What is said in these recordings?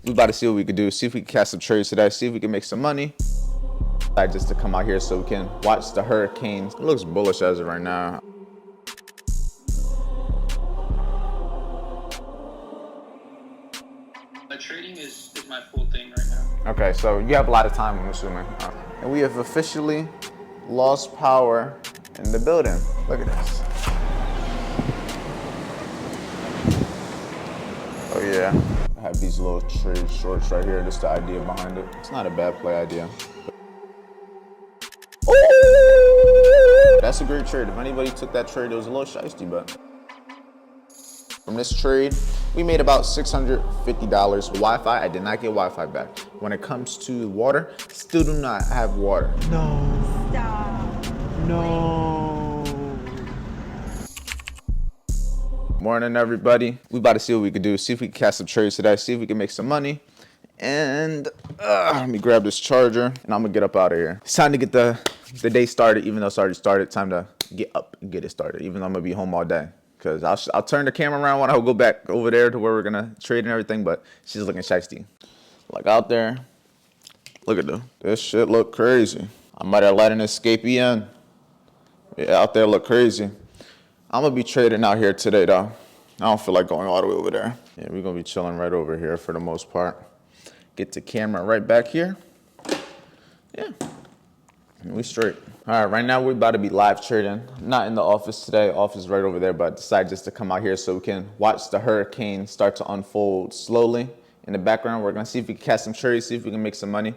We about to see what we could do. See if we can catch some trades today. See if we can make some money. Just to come out here so we can watch the hurricanes. It looks bullish as of right now. Trading is my full thing right now. Okay, so you have a lot of time, I'm assuming. And we have officially lost power in the building. Look at this. Oh yeah. I have these little trade shorts right here. Just the idea behind it. It's not a bad play idea. Ooh! That's a great trade. If anybody took that trade, it was a little shiesty, but from this trade, we made about $650. Wi-Fi, I did not get Wi-Fi back. When it comes to water, still do not have water. No. Stop. No. Morning, everybody. We about to see what we can do. See if we can catch some trades today. See if we can make some money. And let me grab this charger, and I'm gonna get up out of here. It's time to get the day started, even though it's already started. Time to get up and get it started, even though I'm gonna be home all day. Because I'll turn the camera around when I go back over there to where we're gonna trade and everything, but she's looking shiesty. Like out there, look at this shit look crazy. I might have let an escape in. Yeah, out there look crazy. I'm gonna be trading out here today though. I don't feel like going all the way over there. Yeah, we're gonna be chilling right over here for the most part. Get the camera right back here. Yeah, and we straight. All right, right now we're about to be live trading. Not in the office today, office right over there, but decided just to come out here so we can watch the hurricane start to unfold slowly. In the background, we're gonna see if we can catch some trades, see if we can make some money.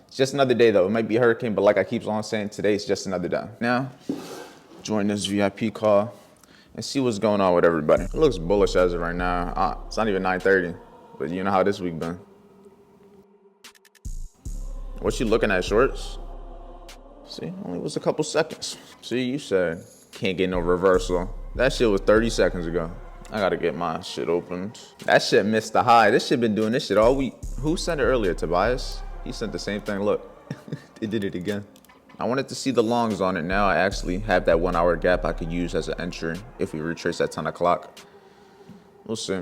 It's just another day though. It might be a hurricane, but like I keep on saying, today's just another day. Now, join this VIP call and see what's going on with everybody. It looks bullish as of right now. It's not even 9:30, but you know how this week been. What you looking at, shorts? See, only was a couple seconds. See, you said can't get no reversal. That shit was 30 seconds ago. I gotta get my shit opened. That shit missed the high. This shit been doing this shit all week. Who sent it earlier, Tobias? He sent the same thing, look. It did it again. I wanted to see the longs on it. Now I actually have that 1 hour gap I could use as an entry if we retrace at 10 o'clock. We'll see.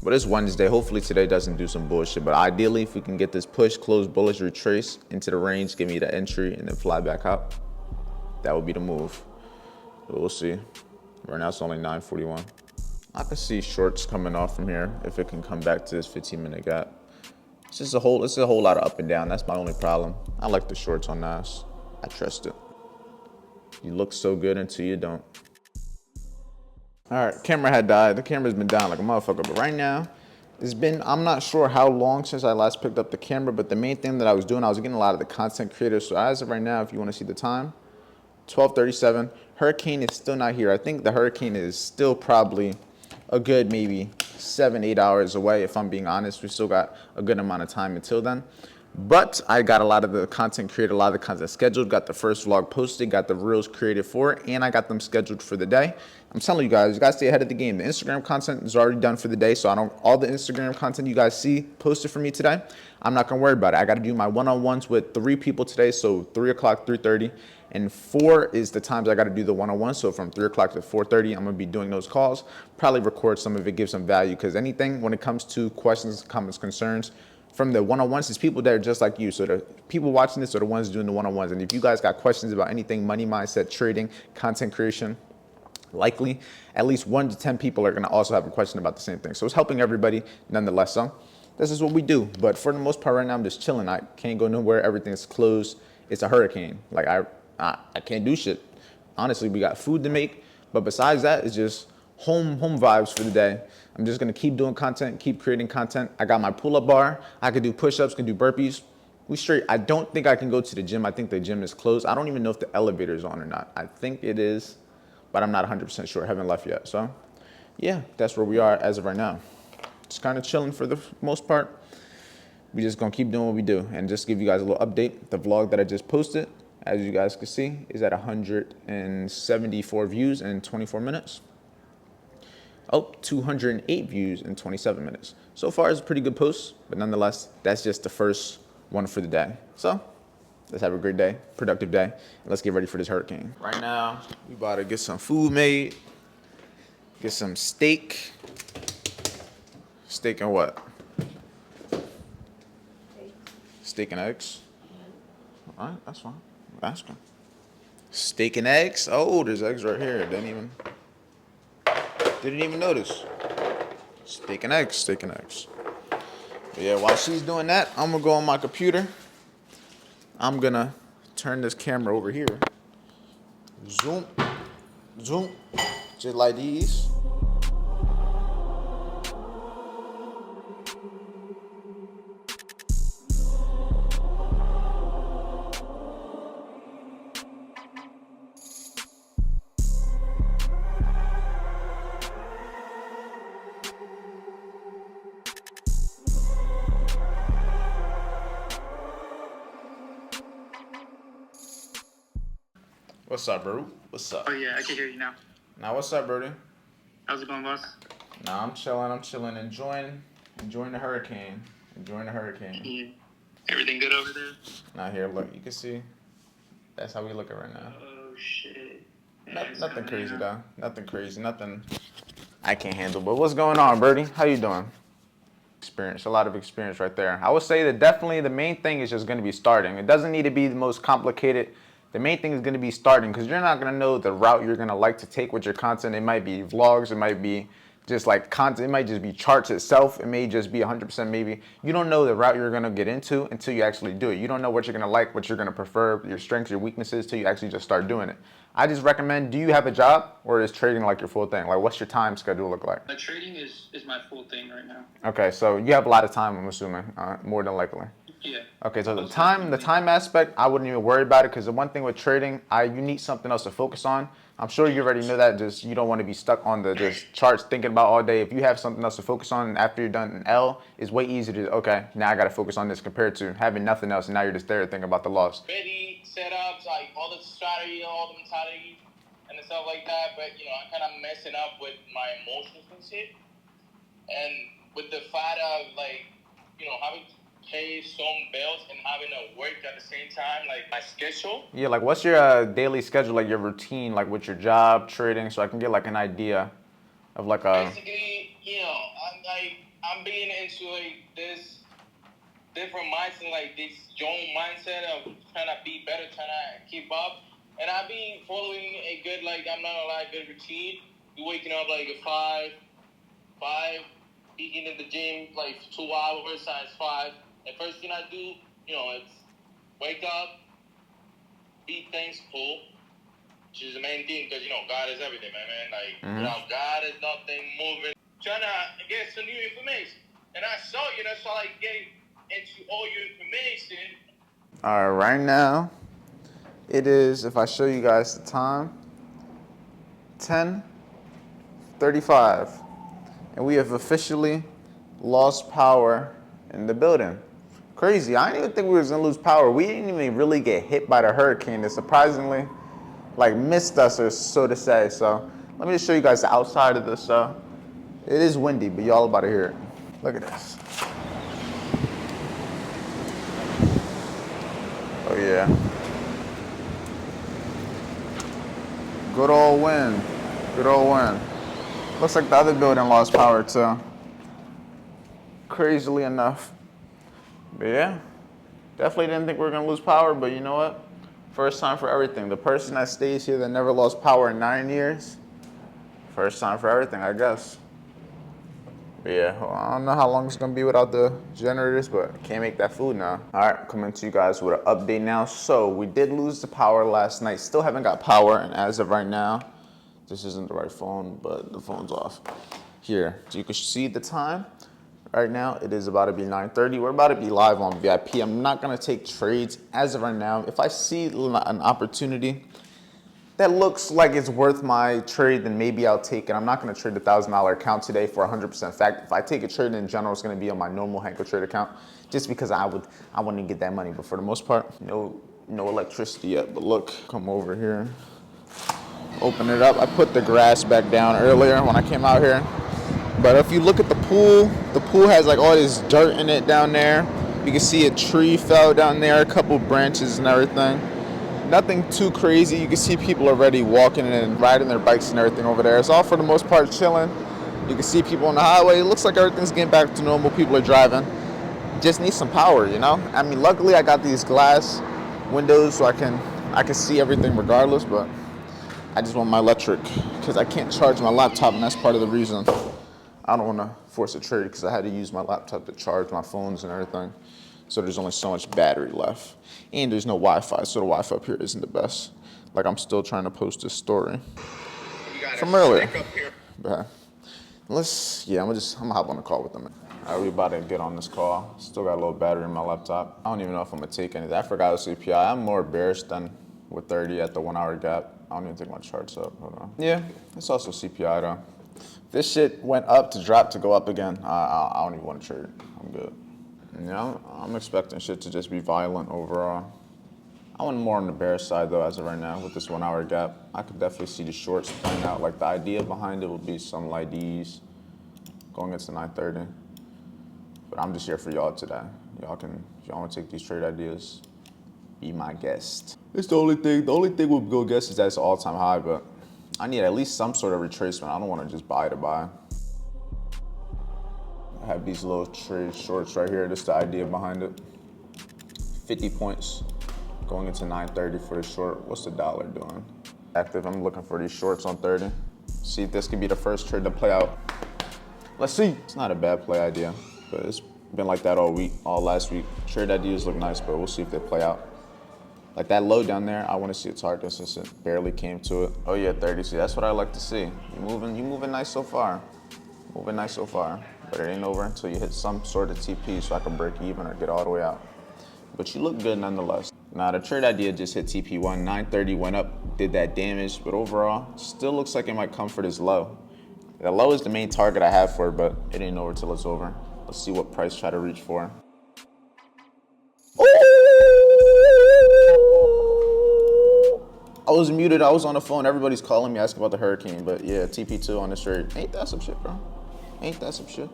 But it's Wednesday. Hopefully today doesn't do some bullshit. But ideally, if we can get this push, close, bullish, retrace into the range, give me the entry, and then fly back up, that would be the move. But we'll see. Right now it's only 9:41. I can see shorts coming off from here if it can come back to this 15-minute gap. It's a whole lot of up and down. That's my only problem. I like the shorts on NAS. I trust it. You look so good until you don't. All right, camera had died. The camera's been down like a motherfucker. But right now, it's been, I'm not sure how long since I last picked up the camera, but the main thing that I was doing, I was getting a lot of the content creators. So as of right now, if you want to see the time, 12:37. Hurricane is still not here. I think the hurricane is still probably a good maybe 7-8 hours away, if I'm being honest. We still got a good amount of time until then. But I got a lot of the content created, a lot of the content scheduled, got the first vlog posted, got the reels created for it, and I got them scheduled for the day. I'm telling you guys stay ahead of the game. The Instagram content is already done for the day, so all the Instagram content you guys see posted for me today, I'm not gonna worry about it. I gotta do my one-on-ones with 3 people today, so 3 o'clock, 3:30, and 4 is the times I gotta do the one-on-one. So from 3 o'clock to 4:30, I'm gonna be doing those calls, probably record some of it, give some value, because anything when it comes to questions, comments, concerns, from the one-on-ones, it's people that are just like you. So the people watching this are the ones doing the one-on-ones. And if you guys got questions about anything, money mindset, trading, content creation, likely at least 1 to 10 people are gonna also have a question about the same thing. So it's helping everybody nonetheless. So this is what we do. But for the most part right now, I'm just chilling. I can't go nowhere. Everything's closed. It's a hurricane. Like I can't do shit. Honestly, we got food to make. But besides that, it's just home vibes for the day. I'm just gonna keep doing content, keep creating content. I got my pull-up bar. I could do push-ups, can do burpees. We straight. I don't think I can go to the gym. I think the gym is closed. I don't even know if the elevator is on or not. I think it is, but I'm not 100% sure. I haven't left yet. So yeah, that's where we are as of right now. Just kind of chilling for the most part. We just gonna keep doing what we do and just give you guys a little update. The vlog that I just posted, as you guys can see, is at 174 views in 24 minutes. Oh, 208 views in 27 minutes. So far, it's a pretty good post, but nonetheless, that's just the first one for the day. So let's have a great day, productive day, and let's get ready for this hurricane. Right now, we about to get some food made, get some steak. Steak and what? Steak and eggs. All right, that's fine. That's good. Steak and eggs. Oh, there's eggs right here. Didn't even notice. Steak and eggs. Steak and eggs. But yeah, while she's doing that, I'm gonna go on my computer. I'm gonna turn this camera over here. Zoom, zoom, just like these. What's up, bro? What's up? Oh yeah, I can hear you now. Now, what's up, Brody? How's it going, boss? Nah, I'm chilling, enjoying the hurricane. Yeah. Everything good over there? Now here, look, you can see. That's how we looking right now. Oh shit. Nothing crazy though. Nothing crazy. Nothing I can't handle. But what's going on, Birdie? How you doing? Experience, a lot of experience right there. I would say that definitely the main thing is just going to be starting. It doesn't need to be the most complicated. The main thing is going to be starting, because you're not going to know the route you're going to like to take with your content. It might be vlogs. It might be just like content. It might just be charts itself. It may just be 100% maybe. You don't know the route you're going to get into until you actually do it. You don't know what you're going to like, what you're going to prefer, your strengths, your weaknesses, till you actually just start doing it. I just recommend, do you have a job, or is trading like your full thing? Like, what's your time schedule look like? Trading is my full thing right now. Okay, so you have a lot of time, I'm assuming, more than likely. Yeah. Okay, so the time aspect, I wouldn't even worry about it, because the one thing with trading, you need something else to focus on. I'm sure you already know that. Just you don't want to be stuck on the just charts thinking about all day. If you have something else to focus on, and after you're done an L, it's way easier to, okay, now I got to focus on this, compared to having nothing else, and now you're just there thinking about the loss. Ready, setups, like all the strategy, all the mentality, and stuff like that. But I'm kind of messing up with my emotions and shit. And with the fact of having to pay some bills and having to work at the same time, like my schedule. Yeah, like what's your daily schedule, like your routine, like with your job, trading, so I can get like an idea of like a. Basically, I'm being into like this different mindset, like this young mindset of trying to be better, trying to keep up. And I've been following a good, I'm not gonna lie, good routine. You're waking up like at 5, being in the gym like 2 hours times 5. The first thing I do, it's wake up, be thankful, which is the main thing, because God is everything, man. God is nothing moving. Trying to get some new information, and I saw so getting into all your information. All right, right now, it is, if I show you guys the time, 10:35, and we have officially lost power in the building. Crazy. I didn't even think we was gonna lose power. We didn't even really get hit by the hurricane. It surprisingly, missed us, or so to say. So let me just show you guys the outside of this. It is windy, but y'all about to hear it. Look at this. Oh yeah. Good old wind. Good old wind. Looks like the other building lost power too. Crazily enough. But yeah, definitely didn't think we were going to lose power, but you know what? First time for everything. The person that stays here that never lost power in 9 years, first time for everything, I guess. But yeah, I don't know how long it's going to be without the generators, but I can't make that food now. All right, coming to you guys with an update now. So we did lose the power last night. Still haven't got power, and as of right now, this isn't the right phone, but the phone's off. Here, so you can see the time. Right now, it is about to be 9:30. We're about to be live on VIP. I'm not going to take trades as of right now. If I see an opportunity that looks like it's worth my trade, then maybe I'll take it. I'm not going to trade the $1,000 account today for 100% fact. If I take a trade in general, it's going to be on my normal Hanko trade account, just because I want to get that money. But for the most part, no electricity yet. But look, come over here, open it up. I put the grass back down earlier when I came out here. But if you look at the pool has like all this dirt in it down there. You can see a tree fell down there, a couple branches and everything. Nothing too crazy. You can see people already walking and riding their bikes and everything over there. It's all for the most part chilling. You can see people on the highway. It looks like everything's getting back to normal. People are driving. just need some power, you know? I mean, luckily I got these glass windows so I can see everything regardless, but I just want my electric because I can't charge my laptop, and that's part of the reason I don't want to force a trade, because I had to use my laptop to charge my phones and everything. So there's only so much battery left. And there's no Wi-Fi, so the Wi-Fi up here isn't the best. Like, I'm still trying to post this story from earlier. But I'm gonna hop on the call with them. All right, we about to get on this call. Still got a little battery in my laptop. I don't even know if I'm gonna take anything. I forgot the CPI. I'm more bearish than with 30 at the 1 hour gap. I don't even think my chart's up. Hold on. Yeah, it's also CPI though. This shit went up to drop to go up again. I don't even want to trade. I'm good. Yeah, I'm expecting shit to just be violent overall. I want more on the bear side though as of right now with this 1 hour gap. I could definitely see the shorts playing out. Like, the idea behind it would be some light D's going into 9:30. But I'm just here for y'all today. If y'all want to take these trade ideas, be my guest. It's the only thing we'll go guess is that it's an all-time high, but I need at least some sort of retracement. I don't want to just buy to buy. I have these little trade shorts right here. That's the idea behind it. 50 points going into 9:30 for the short. What's the dollar doing? Active, I'm looking for these shorts on 30. See if this could be the first trade to play out. Let's see. It's not a bad play idea, but it's been like that all week, all last week. Trade ideas look nice, but we'll see if they play out. Like that low down there, I want to see a target since it barely came to it. Oh yeah, 30. See, that's what I like to see. You moving nice so far. Moving nice so far. But it ain't over until you hit some sort of TP so I can break even or get all the way out. But you look good nonetheless. Now the trade idea just hit TP1. 9:30 went up, did that damage, but overall, still looks like it might come for this low. The low is the main target I have for it, but it ain't over till it's over. Let's see what price try to reach for. I was muted, I was on the phone, everybody's calling me asking about the hurricane, but yeah, TP2 on this trade. Ain't that some shit, bro? Ain't that some shit?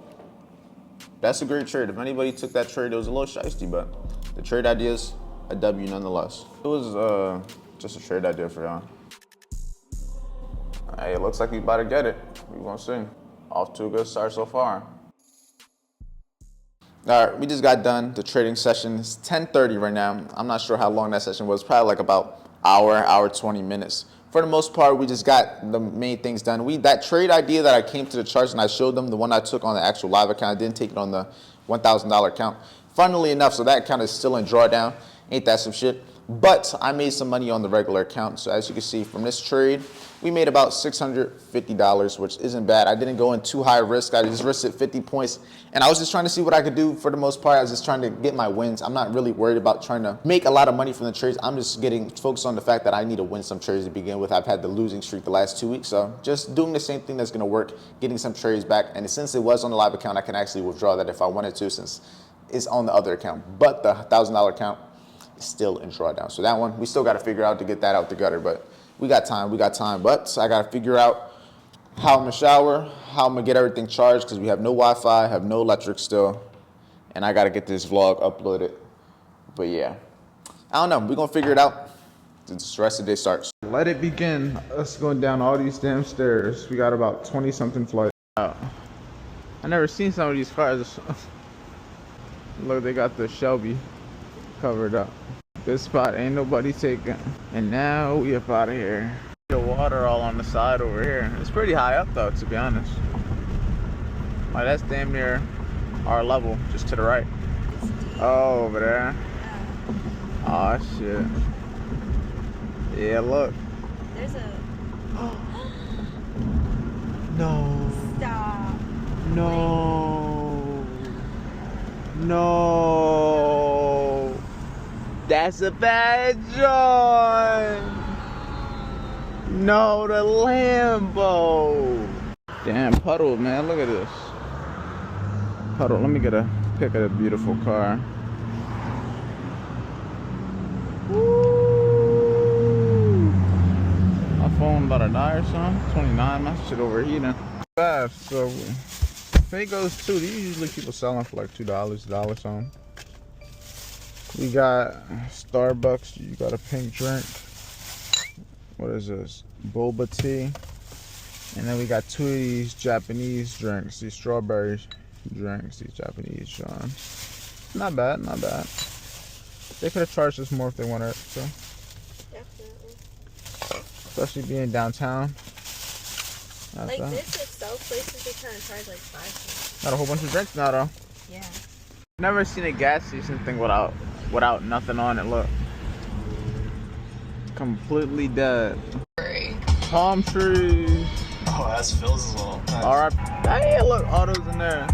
That's a great trade. If anybody took that trade, it was a little shiesty, but the trade idea's a W nonetheless. It was just a trade idea for y'all. Hey, it looks like we about to get it. We gonna see. Off to a good start so far. All right, we just got done the trading session. It's 10:30 right now. I'm not sure how long that session was. Probably like about hour 20 minutes. For the most part, we just got the main things done. That trade idea that I came to the charts and I showed them, the one I took on the actual live account, I didn't take it on the $1,000 account. Funnily enough, so that account is still in drawdown. Ain't that some shit? But I made some money on the regular account. So as you can see from this trade, we made about $650, which isn't bad. I didn't go in too high risk. I just risked it 50 points. And I was just trying to see what I could do for the most part. I was just trying to get my wins. I'm not really worried about trying to make a lot of money from the trades. I'm just getting focused on the fact that I need to win some trades to begin with. I've had the losing streak the last 2 weeks. So just doing the same thing that's gonna work, getting some trades back. And since it was on the live account, I can actually withdraw that if I wanted to, since it's on the other account. But the $1,000 account is still in drawdown. So that one, we still gotta figure out to get that out the gutter. But we got time, but I gotta figure out how I'm gonna shower, how I'm gonna get everything charged, because we have no Wi-Fi, have no electric still, and I gotta get this vlog uploaded. But yeah, I don't know, we're gonna figure it out. The rest of the day starts. Let it begin. Us going down all these damn stairs. We got about 20 something flights out. I never seen some of these cars. Look, they got the Shelby covered up. This spot ain't nobody taking. And now we up out of here. The water all on the side over here. It's pretty high up though, to be honest. Like, that's damn near our level, just to the right. Oh, over there. Oh shit. Yeah, look. There's a... No. Stop. No. No. That's a bad joint. No, the Lambo. Damn, puddle, man. Look at this. Puddle. Let me get a pic of the beautiful car. Woo. My phone about to die or something. 29. My shit overheating. Fast. So, Fagos too. These usually people selling for like $2, $1 something. We got Starbucks. You got a pink drink. What is this? Boba tea. And then we got 2 of these Japanese drinks. These strawberry drinks. These Japanese ones. Not bad, not bad. They could have charged us more if they wanted, so. Definitely. Especially being downtown. Not Like bad. this itself, places they kind of charge like $5. Got a whole bunch of drinks now though. Yeah. Never seen a gas station thing without nothing on it. Look. Completely dead. Palm trees. Oh, that's Phil's as well. Nice. Alright. Hey, look, autos in there.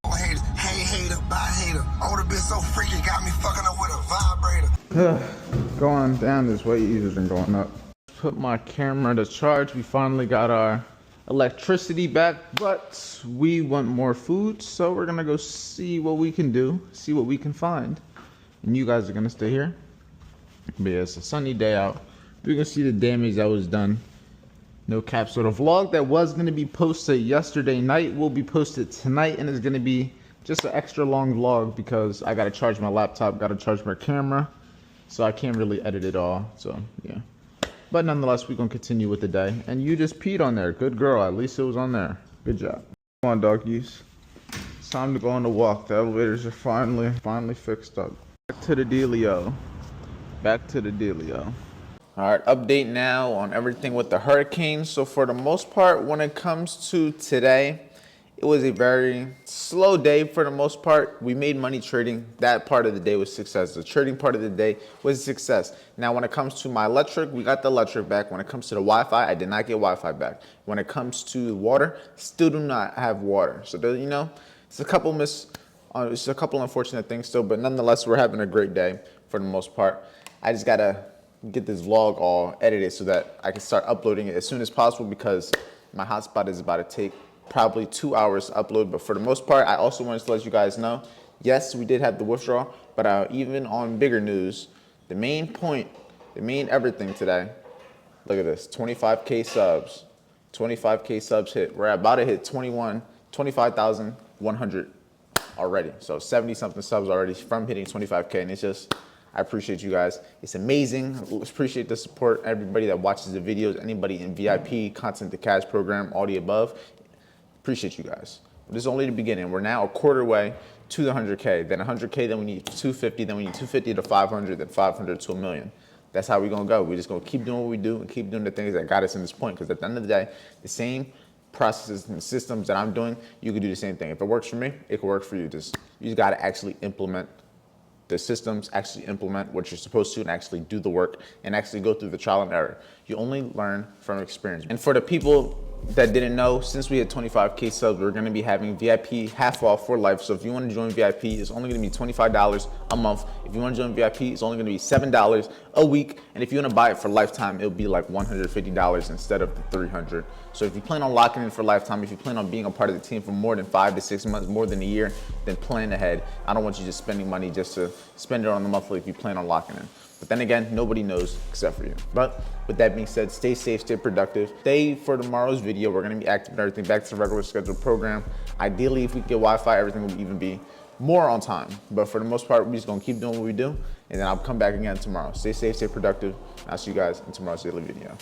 Hater, hey hater, bye hater. Older bitch so freaky, got me fucking up with a vibrator. Going down is way easier than going up. Put my camera to charge. We finally got our electricity back, but we want more food, so we're gonna go see what we can do, see what we can find. And you guys are gonna stay here. But yeah, it's a sunny day out. We're gonna see the damage that was done. No cap. So the vlog that was gonna be posted yesterday night will be posted tonight, and it's gonna be just an extra long vlog because I gotta charge my laptop, gotta charge my camera, so I can't really edit it all. So yeah. But nonetheless, we're gonna continue with the day. And you just peed on there. Good girl. At least it was on there. Good job. Come on, doggies. It's time to go on the walk. The elevators are finally fixed up. Back to the dealio. Back to the dealio. All right, update now on everything with the hurricanes. So for the most part, when it comes to today, it was a very slow day for the most part. We made money trading. That part of the day was success. The trading part of the day was a success. Now, when it comes to my electric, we got the electric back. When it comes to the Wi-Fi, I did not get Wi-Fi back. When it comes to water, still do not have water. So, you know, it's a couple unfortunate things still, but nonetheless, we're having a great day for the most part. I just gotta get this vlog all edited so that I can start uploading it as soon as possible because my hotspot is about to take probably 2 hours to upload. But for the most part, I also wanted to let you guys know, yes, we did have the withdrawal, but even on bigger news, the main everything today, look at this, 25K subs. 25K subs hit. We're about to hit 25,100 already. So 70 something subs already from hitting 25K, and it's just, I appreciate you guys. It's amazing. Appreciate the support. Everybody that watches the videos, anybody in VIP, Content to Cash program, all the above. Appreciate you guys. This is only the beginning. We're now a quarter way to the 100K. Then 100K, then we need 250. Then we need 250 to 500. Then 500 to a million. That's how we're gonna go. We're just gonna keep doing what we do and keep doing the things that got us in this point. Because at the end of the day, the same processes and systems that I'm doing, you can do the same thing. If it works for me, it can work for you. You just gotta actually implement the systems, actually implement what you're supposed to, and actually do the work and actually go through the trial and error. You only learn from experience. And for the people that didn't know, since we had 25K subs, we're gonna be having VIP half off for life. So if you wanna join VIP, it's only gonna be $25 a month. If you wanna join VIP, it's only gonna be $7 a week. And if you wanna buy it for lifetime, it'll be like $150 instead of the $300. So if you plan on locking in for lifetime, if you plan on being a part of the team for more than 5 to 6 months, more than a year, then plan ahead. I don't want you just spending money just to spend it on the monthly if you plan on locking in. But then again, nobody knows except for you. But with that being said, stay safe, stay productive. Stay for tomorrow's video. We're gonna be activating everything back to the regular scheduled program. Ideally, if we get Wi-Fi, everything will even be more on time. But for the most part, we're just gonna keep doing what we do, and then I'll come back again tomorrow. Stay safe, stay productive. I'll see you guys in tomorrow's daily video.